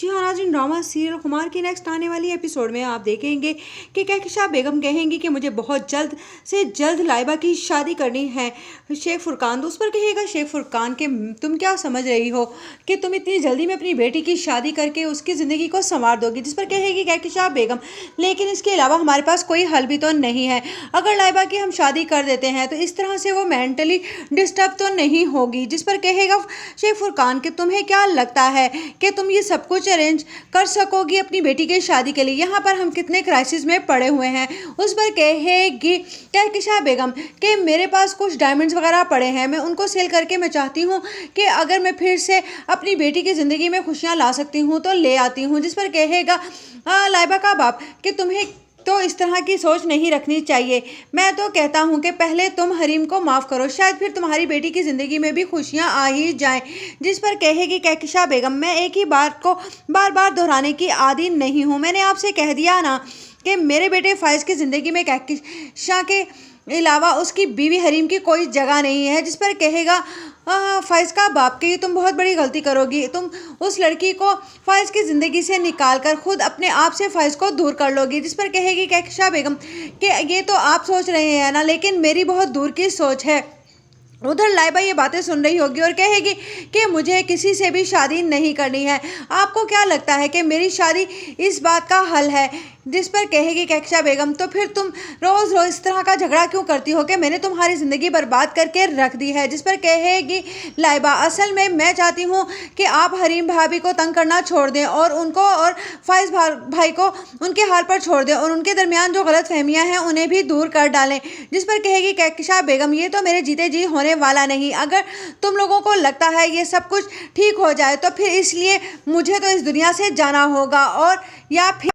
जी हाँ नाज़रीन, drama serial खुमार की नेक्स्ट आने वाली एपिसोड में आप देखेंगे कि कहकशां बेगम कहेंगी कि मुझे बहुत जल्द से जल्द लाइबा की शादी करनी है। शेख फुरकान तो उस पर कहेगा, शेख फुरकान के तुम क्या समझ रही हो कि तुम इतनी जल्दी में अपनी बेटी की शादी करके उसकी ज़िंदगी को संवार दोगी। जिस पर कहेगी कहकशां बेगम, लेकिन इसके अलावा हमारे पास कोई हल भी तो नहीं है। अगर लाइबा की हम शादी कर देते हैं तो इस तरह से वो मेंटली डिस्टर्ब तो नहीं होगी। जिस पर कहेगा शेख फुरकान कि तुम्हें क्या लगता है कि तुम ये सब कुछ अरेंज कर सकोगी अपनी बेटी की शादी के लिए? यहाँ पर हम कितने क्राइसिस में पड़े हुए हैं। उस पर कहेगी कहकशां बेगम कि मेरे पास कुछ डायमंड्स वगैरह पड़े हैं, मैं उनको सेल करके मैं चाहती हूँ कि अगर मैं फिर से अपनी बेटी की ज़िंदगी में खुशियाँ ला सकती हूँ तो ले आती हूँ। जिस पर कहेगा लाइबा का बाप कि तुम्हें तो इस तरह की सोच नहीं रखनी चाहिए। मैं तो कहता हूँ कि पहले तुम हरीम को माफ़ करो, शायद फिर तुम्हारी बेटी की ज़िंदगी में भी खुशियाँ आ ही जाएं। जिस पर कहेगी कहकशां बेगम, मैं एक ही बात को बार बार दोहराने की आदी नहीं हूँ। मैंने आपसे कह दिया ना कि मेरे बेटे फाइज़ की ज़िंदगी में कहकशां के अलावा उसकी बीवी हरीम की कोई जगह नहीं है। जिस पर कहेगा फ़ाइज़ का बाप कि तुम बहुत बड़ी गलती करोगी, तुम उस लड़की को फ़ाइज़ की ज़िंदगी से निकाल कर खुद अपने आप से फ़ाइज़ को दूर कर लोगी। जिस पर कहेगी कहकशां बेगम कि ये तो आप सोच रहे हैं ना, लेकिन मेरी बहुत दूर की सोच है। उधर लाइबा ये बातें सुन रही होगी और कहेगी कि मुझे किसी से भी शादी नहीं करनी है। आपको क्या लगता है कि मेरी शादी इस बात का हल है? जिस पर कहेगी कहकशां बेगम, तो फिर तुम रोज़ रोज़ इस तरह का झगड़ा क्यों करती हो कि मैंने तुम्हारी ज़िंदगी बर्बाद करके रख दी है? जिस पर कहेगी लाइबा, असल में मैं चाहती हूँ कि आप हरीम भाभी को तंग करना छोड़ दें और उनको और फ़ाइज़ भाई को उनके हाल पर छोड़ दें और उनके दरमियान जो गलत फहमियाँ हैं उन्हें भी दूर कर डालें। जिस पर कहेगी कहकशां बेगम, ये तो मेरे जीते जी होने वाला नहीं। अगर तुम लोगों को लगता है ये सब कुछ ठीक हो जाए तो फिर इसलिए मुझे तो इस दुनिया से जाना होगा और या फिर